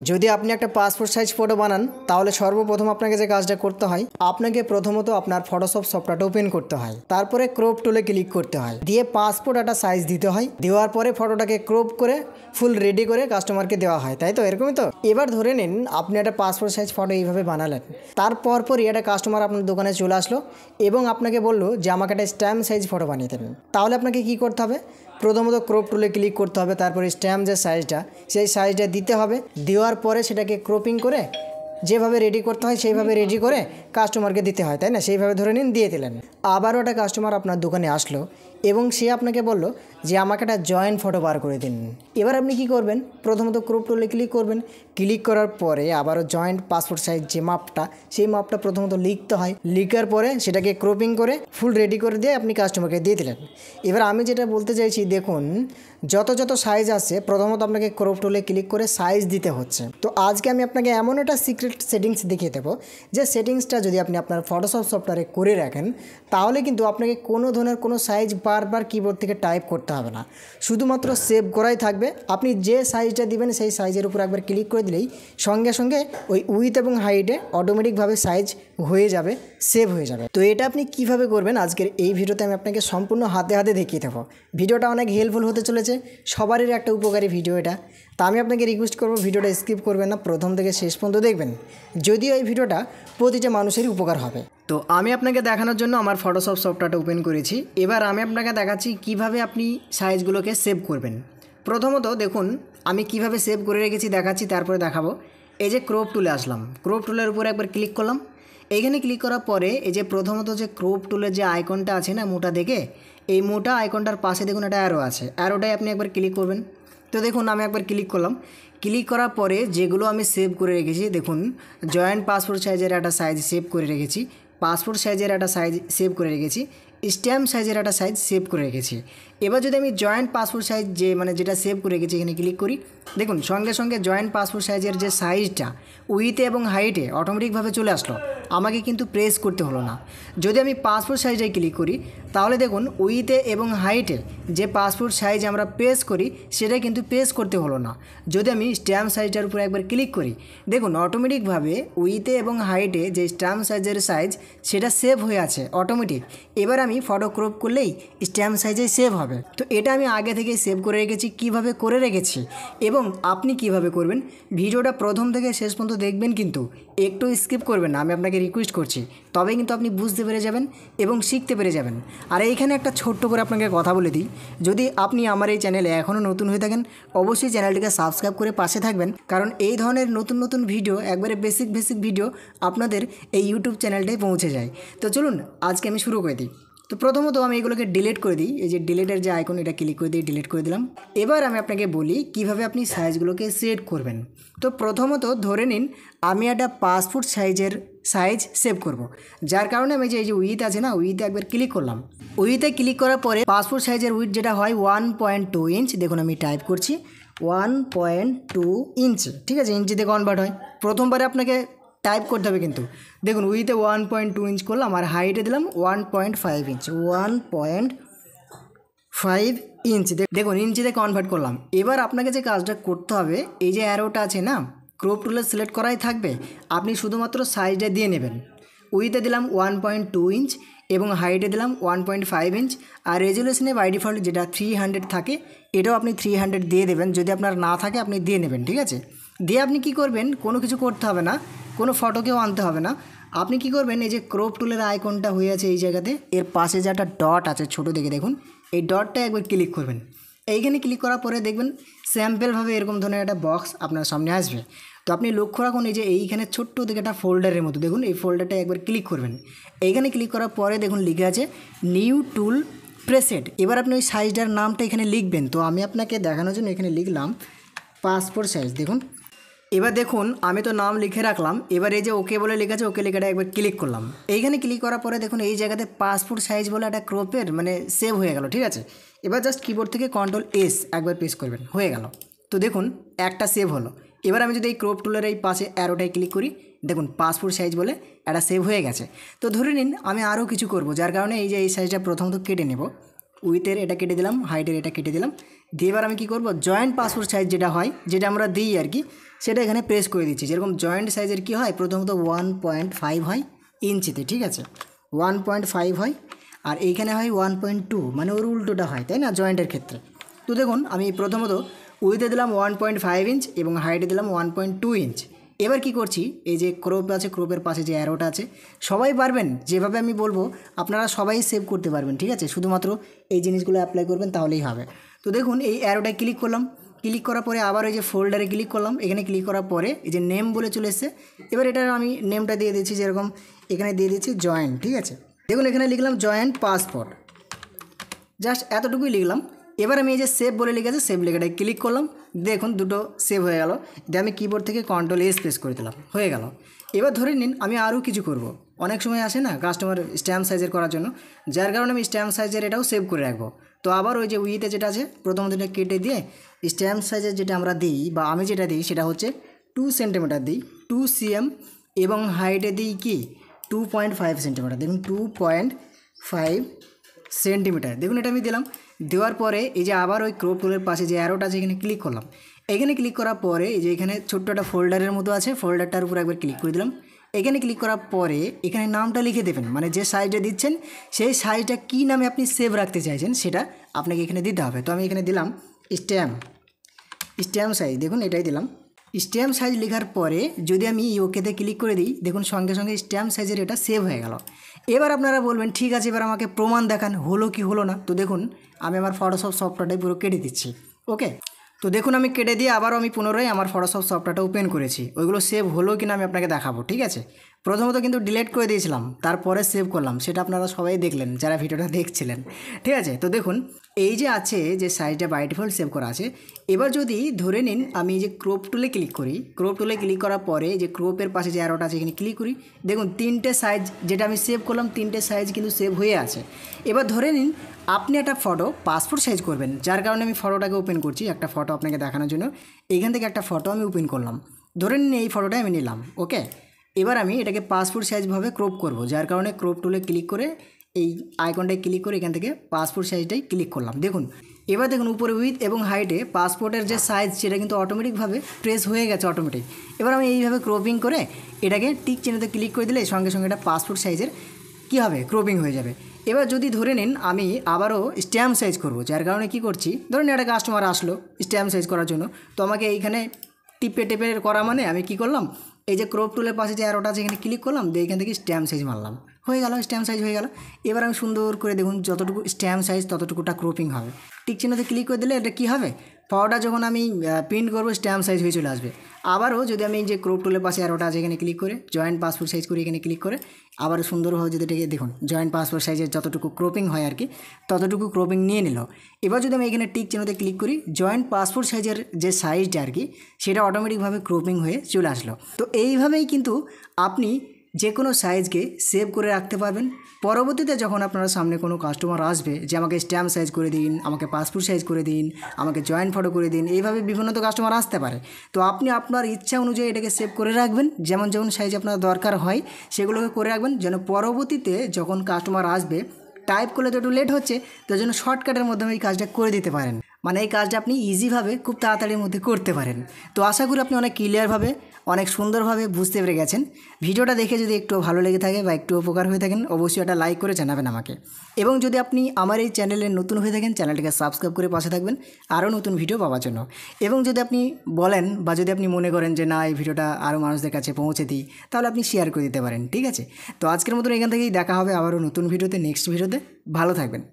যদি আপনি একটা পাসপোর্ট সাইজ ফটো বানান তাহলে সর্বপ্রথম আপনাকে যে কাজটা করতে হয়, আপনাকে প্রথমত আপনার ফটোশপ সফটওয়্যারটা ওপেন করতে হয়, তারপরে ক্রপ টুলে ক্লিক করতে হয়, দিয়ে পাসপোর্ট একটা সাইজ দিতে হয়, দেওয়ার পরে ফটোটাকে ক্রপ করে ফুল রেডি করে কাস্টমারকে দেওয়া হয়, তাই তো? এরকমই তো। এবার ধরে নিন আপনি একটা পাসপোর্ট সাইজ ফটো এইভাবে বানালেন, তারপর পরই একটা কাস্টমার আপনার দোকানে চলে আসলো এবং আপনাকে বললো যে আমাকে একটা স্ট্যাম্প সাইজ ফটো বানিয়ে দেবেন। তাহলে আপনাকে কি করতে হবে? প্রথমত ক্রপ টুলে ক্লিক করতে হবে, তারপরে স্ট্যাম্প যে সাইজটা সেই সাইজটা দিতে হবে, দেওয়ার পরে সেটাকে ক্রপিং করে যেভাবে রেডি করতে হয় সেইভাবে রেডি করে কাস্টমারকে দিতে হয়, তাই না? সেইভাবে ধরে নিন দিয়ে দিলেন। আবারও একটা কাস্টমার আপনার দোকানে আসলো এবং সে আপনাকে বলল যে আমাকে একটা জয়েন্ট ফটো বার করে দিন। এবার আপনি কি করবেন? প্রথমত ক্রপ টুলে ক্লিক করবেন, ক্লিক করার পরে আবারও জয়েন্ট পাসপোর্ট সাইজ যে মাপটা সেই মাপটা প্রথমত লিখতে হয়, লিখার পরে সেটাকে ক্রপিং করে ফুল রেডি করে দিয়ে আপনি কাস্টমারকে দিয়ে দিলেন। এবার আমি যেটা বলতে চাইছি, দেখুন যত সাইজ আছে প্রথমত আপনাকে ক্রপ টুলে ক্লিক করে সাইজ দিতে হচ্ছে। তো আজকে আমি আপনাকে এমন একটা সিক্রেট সেটিংস দেখিয়ে দেবো যে সেটিংসটা যদি আপনি আপনার ফটোশপ সফটওয়্যারে করে রাখেন তাহলে কিন্তু আপনাকে কোনো ধরনের কোনো সাইজ বারবার কিবোর্ড থেকে টাইপ করতে হবে না, শুধুমাত্র সেভ করাই থাকবে। আপনি যে সাইজটা দিবেন সেই সাইজের উপর একবার ক্লিক করে দিলেই সঙ্গে সঙ্গে ওই উইথ এবং হাইটে অটোমেটিকভাবে সাইজ হয়ে যাবে, সেভ হয়ে যাবে। তো এটা আপনি কিভাবে করবেন আজকের এই ভিডিওতে আমি আপনাকে সম্পূর্ণ হাতে হাতে দেখিয়ে দেবো। ভিডিওটা অনেক হেল্পফুল হতে চলেছে, সবারই একটা উপকারী ভিডিও এটা। তা আমি আপনাকে রিকোয়েস্ট করবো ভিডিওটা স্কিপ করবেন না, প্রথম থেকে শেষ পর্যন্ত দেখবেন, যদিও এই ভিডিওটা প্রতিটা মানুষেরই উপকার হবে। তো আমি আপনাকে দেখানোর জন্য আমার ফটোশপ সফটওয়্যারটা ওপেন করেছি। এবার আমি আপনাকে দেখাচ্ছি কিভাবে আপনি সাইজগুলোকে সেভ করবেন। প্রথমত দেখুন আমি কিভাবে সেভ করে রেখেছি দেখাচ্ছি, তারপরে দেখাবো। এই যে ক্রপ টুলে আসলাম, ক্রপ টুলের উপরে একবার ক্লিক করলাম। এইখানে ক্লিক করার পরে এই যে প্রথমত যে ক্রপ টুলের যে আইকনটা আছে না মোটা দেখে, এই মোটা আইকনটার পাশে দেখুন একটা অ্যারো আছে, অ্যারোটাই আপনি একবার ক্লিক করবেন। তো দেখুন আমি একবার ক্লিক করলাম, ক্লিক করার পরে যেগুলো আমি সেভ করে রেখেছি দেখুন, জয়েন্ট পাসপোর্ট সাইজের একটা সাইজ সেভ করে রেখেছি, পাসপোর্ট সাইজের একটা সাইজ সেভ করে রেখেছি, স্ট্যাম্প সাইজের একটা সাইজ সেভ করে রেখেছি। এবার যদি আমি জয়েন্ট পাসপোর্ট সাইজ যেটা সেভ করে রেখেছি এখানে ক্লিক করি, দেখুন সঙ্গে সঙ্গে জয়েন্ট পাসপোর্ট সাইজের যে সাইজটা উইথে এবং হাইটে অটোমেটিকভাবে চলে আসলো, আমাকে কিন্তু প্রেস করতে হলো না। যদি আমি পাসপোর্ট সাইজে ক্লিক করি তাহলে দেখুন উইথে এবং হাইটে যে পাসপোর্ট সাইজ আমরা প্রেস করি সেটা কিন্তু প্রেস করতে হলো না। যদি আমি স্ট্যাম্প সাইজটার উপরে একবার ক্লিক করি দেখুন অটোমেটিকভাবে উইথে এবং হাইটে যে স্ট্যাম্প সাইজের সাইজ সেটা সেভ হয়ে আছে অটোমেটিক। এবার আমি ফটো ক্রপ করলেই স্ট্যাম্প সাইজে সেভ হবে। তো এটা আমি আগে থেকে সেভ করে রেখেছি, কিভাবে করে রেখেছি এবং আপনি কিভাবে করবেন ভিডিওটা প্রথম থেকে শেষ পর্যন্ত দেখবেন, কিন্তু একটু স্কিপ করবেন না, আমি আপনাকে রিকোয়েস্ট করছি, তবেই কিন্তু আপনি বুঝতে পেরে যাবেন এবং শিখতে পেরে যাবেন। আর এইখানে একটা ছোট্ট করে আপনাকে কথা বলে দিই, যদি আপনি আমার এই চ্যানেলে এখনও নতুন হয়ে থাকেন অবশ্যই চ্যানেলটিকে সাবস্ক্রাইব করে পাশে থাকবেন, কারণ এই ধরনের নতুন ভিডিও একবারে বেসিক ভিডিও আপনাদের এই ইউটিউব চ্যানেলটায় পৌঁছে যায়। তো চলুন আজকে আমি শুরু করে দিই। তো প্রথমত আমি এগুলোকে ডিলিট করে দিই, এই যে ডিলিটের যে আইকন এটা ক্লিক করে দিই, ডিলিট করে দিলাম। এবার আমি আপনাকে বলি কিভাবে আপনি সাইজগুলোকে সেট করবেন। তো প্রথমত ধরে নিন আমি একটা পাসপোর্ট সাইজের সাইজ সেভ করব, যার কারণে আমি এই যে উইথ আছে না, উইথে একবার ক্লিক করলাম। উইথে ক্লিক করার পরে পাসপোর্ট সাইজের উইথ যেটা হয় 1.2 ইঞ্চ, দেখুন আমি টাইপ করছি 1.2 ইঞ্চ, ঠিক আছে, ইঞ্চিতে কনভার্ট হয়। প্রথমবারে আপনাকে টাইপ করতে হবে, কিন্তু দেখুন উইথে 1.2 ইঞ্চ করলাম আর হাইটে দিলাম 1.5 ইঞ্চ, 1.5 ইঞ্চ, দেখুন ইঞ্চিতে কনভার্ট করলাম। এবার আপনাকে যে কাজটা করতে হবে, এই যে অ্যারোটা আছে না ক্রপ টুলে সিলেক্ট করাই থাকবে, আপনি শুধুমাত্র সাইজটা দিয়ে নেবেন। উইথে দিলাম 1.2 ইঞ্চ এবং হাইটে দিলাম 1.5 ইঞ্চ, আর রেজুলেশনে বাই ডিফল্ট যেটা 300 থাকে এটাও আপনি 300 দিয়ে দেবেন, যদি আপনার না থাকে আপনি দিয়ে নেবেন, ঠিক আছে। দিয়ে আপনি কি করবেন, কোনো কিছু করতে হবে না, কোনো ফটোকেও আনতে হবে না। আপনি কি করবেন, এই যে ক্রপ টুলের আইকনটা হয়ে আছে এই জায়গাতে, এর পাশে যে একটা ডট আছে ছোটো দেখে দেখুন, এই ডটটা একবার ক্লিক করবেন। এইখানে ক্লিক করার পরে দেখবেন স্যাম্পেলভাবে এরকম ধরনের একটা বক্স আপনার সামনে আসবে। তো আপনি লক্ষ্য রাখুন এই যে এইখানে ছোট্ট দেখে একটা ফোল্ডারের মতো, দেখুন এই ফোল্ডারটা একবার ক্লিক করবেন। এইখানে ক্লিক করার পরে দেখুন লিখে আছে নিউ টুল প্রেসেট। এবার আপনি ওই সাইজটার নামটা এখানে লিখবেন। তো আমি আপনাকে দেখানোর জন্য এখানে লিখলাম পাসপোর্ট সাইজ, দেখুন। এবার দেখুন আমি তো নাম লিখে রাখলাম, এবার এই যে ওকে বলে লেখা আছে ওকে লেখাটা একবার ক্লিক করলাম। এইখানে ক্লিক করার পরে দেখুন এই জায়গাতে পাসপোর্ট সাইজ বলে একটা ক্রপের সেভ হয়ে গেল, ঠিক আছে। এবার জাস্ট কিবোর্ড থেকে Ctrl+S একবার প্রেস করবেন, হয়ে গেল। তো দেখুন একটা সেভ হলো। এবার আমি যদি এই ক্রপ টুলের এই পাশে অ্যারোটায় ক্লিক করি দেখুন পাসপোর্ট সাইজ বলে একটা সেভ হয়ে গেছে। তো ধরে নিন আমি আরও কিছু করব, যার কারণে এই যে এই সাইজটা প্রথমত কেটে নেব, উইথের এটা কেটে দিলাম, হাইটের এটা কেটে দিলাম। দিয়ে এবার আমি কী করব, জয়েন্ট পাসপোর্ট সাইজ যেটা হয়, যেটা আমরা দিই আর কি, সেটা এখানে প্রেস করে দিচ্ছি। যেরকম জয়েন্ট সাইজের কী হয়, প্রথমত 1.5 হয় ইঞ্চিতে, ঠিক আছে, 1.5 হয়, আর এইখানে হয় 1.2, মানে ওর উল্টোটা হয়, তাই না, জয়েন্টের ক্ষেত্রে। তো দেখুন আমি প্রথমত উইথে দিলাম 1.5 ইঞ্চ এবং হাইটে দিলাম 1.2 ইঞ্চ। এবার কি করছি, এই যে ক্রপ আছে, ক্রপের পাশে যে অ্যারোটা আছে, সবাই পারবেন যেভাবে আমি বলবো আপনারা সবাই সেভ করতে পারবেন, ঠিক আছে, শুধুমাত্র এই জিনিসগুলো অ্যাপ্লাই করবেন তাহলেই হবে। তো দেখুন এই অ্যারোটায় ক্লিক করলাম, ক্লিক করার পরে আবার ওই যে ফোল্ডারে ক্লিক করলাম, এখানে ক্লিক করার পরে এই যে নেম বলে চলে এসছে। এবার এটার আমি নেমটা দিয়ে দিচ্ছি, যেরকম এখানে দিয়ে দিচ্ছি জয়েন্ট, ঠিক আছে। দেখুন এখানে লিখলাম জয়েন্ট পাসপোর্ট, জাস্ট এতটুকুই লিখলাম। এবার আমি এই যে সেভ বলে লিখেছে, সেভ লেখাটায় ক্লিক করলাম, দেখুন দুটো সেভ হয়ে গেল। দিয়ে আমি কিবোর্ড থেকে Ctrl+S প্রেস করে দিলাম, হয়ে গেল। এবার ধরে নিন আমি আরও কিছু করব। অনেক সময় আসে না কাস্টমার স্ট্যাম্প সাইজের করার জন্য, যার কারণে আমি স্ট্যাম্প সাইজের এটাও সেভ করে রাখবো। তো আবার ওই যে উইতে যেটা আছে, প্রথমত এটা কেটে দিয়ে স্ট্যাম্প সাইজের যেটা আমরা দিই বা আমি যেটা দিই সেটা হচ্ছে 2 সেন্টিমিটার দিই, 2 cm, এবং হাইটে দিই কি 2.5 সেন্টিমিটার। দেখুন 2.5 সেন্টিমিটার, দেখুন এটা আমি দিলাম। দেওয়ার পরে এই যে আবার ওই ক্রপ টুলের পাশে যে অ্যারোটা আছে এখানে ক্লিক করলাম। এখানে ক্লিক করার পরে এই যে এখানে ছোট্ট একটা ফোল্ডারের মতো আছে, ফোল্ডারটার উপর একবার ক্লিক করে দিলাম। এখানে ক্লিক করার পরে এখানে নামটা লিখে দেবেন, মানে যে সাইজটা দিচ্ছেন সেই সাইজটা কী নামে আপনি সেভ রাখতে চাইছেন সেটা আপনাকে এখানে দিতে হবে। তো আমি এখানে দিলাম স্ট্যাম্প সাইজ, দেখুন এটাই দিলাম। স্ট্যাম্প সাইজ লেখার পরে যদি আমি ওকেতে ক্লিক করে দিই, দেখুন সঙ্গে সঙ্গে স্ট্যাম্প সাইজের এটা সেভ হয়ে গেল। এবার আপনারা বলবেন ঠিক আছে এবার আমাকে প্রমাণ দেখান হলো কি হলো না। তো দেখুন আমি আমার ফটোশপ সফটওয়্যারটাই পুরো কেটে দিচ্ছি, ওকে। তো দেখুন আমি কেটে দিয়ে আবারও আমি পুনরায় আমার ফটোশপ সফটওয়্যারটা ওপেন করেছি। ওইগুলো সেভ হলো কিনা আমি আপনাকে দেখাবো, ঠিক আছে। প্রথমত কিন্তু ডিলিট করে দিয়েছিলাম, তারপরে সেভ করলাম, সেটা আপনারা সবাই দেখলেন যারা ভিডিওটা দেখছিলেন, ঠিক আছে। তো দেখুন এই যে আছে যে সাইজটা বাই ডিফল্ট সেভ করা আছে। এবার যদি ধরে নিন আমি এই যে ক্রপ টুলে ক্লিক করি, ক্রপ টুলে ক্লিক করার পরে যে ক্রপের পাশে যে অ্যারোটা আছে এখানে ক্লিক করি, দেখুন 3টে সাইজ যেটা আমি সেভ করলাম 3টে সাইজ কিন্তু সেভ হয়ে আছে। এবার ধরে নিন আপনি একটা ফটো পাসপোর্ট সাইজ করবেন, যার কারণে আমি ফটোটাকে ওপেন করছি, একটা ফটো আপনাকে দেখানোর জন্য। এইখান থেকে একটা ফটো আমি ওপেন করলাম, ধরে নিন এই ফটোটাই আমি নিলাম, ওকে। এবার আমি এটাকে পাসপোর্ট সাইজভাবে ক্রপ করব, যার কারণে ক্রপ টুলে ক্লিক করে এই আইকনটায় ক্লিক করে এখান থেকে পাসপোর্ট সাইজটাই ক্লিক করলাম। দেখুন এবার দেখুন উপরে উইথ এবং হাইটে পাসপোর্টের যে সাইজ সেটা কিন্তু অটোমেটিকভাবে প্রেস হয়ে গেছে অটোমেটিক। এবার আমি এইভাবে ক্রপিং করে এটাকে টিক চিহ্নতে ক্লিক করে দিলে সঙ্গে সঙ্গে এটা পাসপোর্ট সাইজের কী হবে, ক্রপিং হয়ে যাবে। এবার যদি ধরে নিন আমি আবারও স্ট্যাম্প সাইজ করব, যার কারণে কি করছি, ধরুন একটা কাস্টমার আসলো স্ট্যাম্প সাইজ করার জন্য, তো আমাকে এইখানে টিপে টেপে করা মানে আমি কি করলাম, এই যে ক্রপ টুলের পাশে যে অ্যারোটা আছে এখানে ক্লিক করলাম, দিয়ে এখান থেকে স্ট্যাম্প সাইজ মারলাম, হয়ে গেল, স্ট্যাম্প সাইজ হয়ে গেল। এবার আমি সুন্দর করে দেখুন যতটুকু স্ট্যাম্প সাইজ ততটুকুটা ক্রপিং হবে। টিক চিহ্নতে ক্লিক করে দিলে এটা কী হবে, ফটোটা যখন আমি প্রিন্ট করবো স্ট্যাম্প সাইজ হয়ে চলে আসবে। আবারও যদি আমি যে ক্রপ টুলের পাশে অ্যারোটা আছে এখানে ক্লিক করে জয়েন্ট পাসপোর্ট সাইজ করি, এখানে ক্লিক করে আবার সুন্দরভাবে যদি এটাকে দেখুন জয়েন্ট পাসপোর্ট সাইজের যতটুকু ক্রপিং হয় আর কি ততটুকু ক্রপিং নিয়ে নিল। এবার যদি আমি এখানে টিক চিহ্নতে ক্লিক করি, জয়েন্ট পাসপোর্ট সাইজের যে সাইজটা আর কি সেটা অটোমেটিকভাবে ক্রপিং হয়ে চলে আসলো। তো এইভাবেই কিন্তু আপনি যে কোনো সাইজকে সেভ করে রাখতে পারবেন। পরবর্তীতে যখন আপনারা সামনে কোনো কাস্টমার আসবে যে আমাকে স্ট্যাম্প সাইজ করে দিন, আমাকে পাসপোর্ট সাইজ করে দিন, আমাকে জয়েন্ট ফটো করে দিন, এইভাবে বিভিন্ন তো কাস্টমার আসতে পারে। তো আপনি আপনার ইচ্ছা অনুযায়ী এটাকে সেভ করে রাখবেন, যেমন যেমন সাইজ আপনার দরকার হয় সেগুলোকে করে রাখবেন, যেন পরবর্তীতে যখন কাস্টমার আসবে টাইপ করলে তো একটু লেট হচ্ছে, তার জন্য শর্টকাটের মাধ্যমে এই কাজটা করে দিতে পারেন। মানে এই কাজটা আপনি ইজিভাবে খুব তাড়াতাড়ির মধ্যে করতে পারেন। তো আশা করি আপনি অনেক ক্লিয়ারভাবে অনেক সুন্দরভাবে বুঝতে পেরে গেছেন। ভিডিওটা দেখে যদি একটু ভালো লেগে থাকে বা একটু উপকার হয়ে থাকেন অবশ্যই একটা লাইক করে জানাবেন আমাকে। এবং যদি আপনি আমার এই চ্যানেলে নতুন হয়ে থাকেন চ্যানেলটিকে সাবস্ক্রাইব করে পাশে থাকবেন আরও নতুন ভিডিও পাওয়ার জন্য। এবং যদি আপনি বলেন বা যদি আপনি মনে করেন যে না এই ভিডিওটা আরও মানুষদের কাছে পৌঁছে দিই, তাহলে আপনি শেয়ার করে দিতে পারেন, ঠিক আছে। তো আজকের মতন এখান থেকেই দেখা হবে আবারও নতুন ভিডিওতে, নেক্সট ভিডিওতে। ভালো থাকবেন।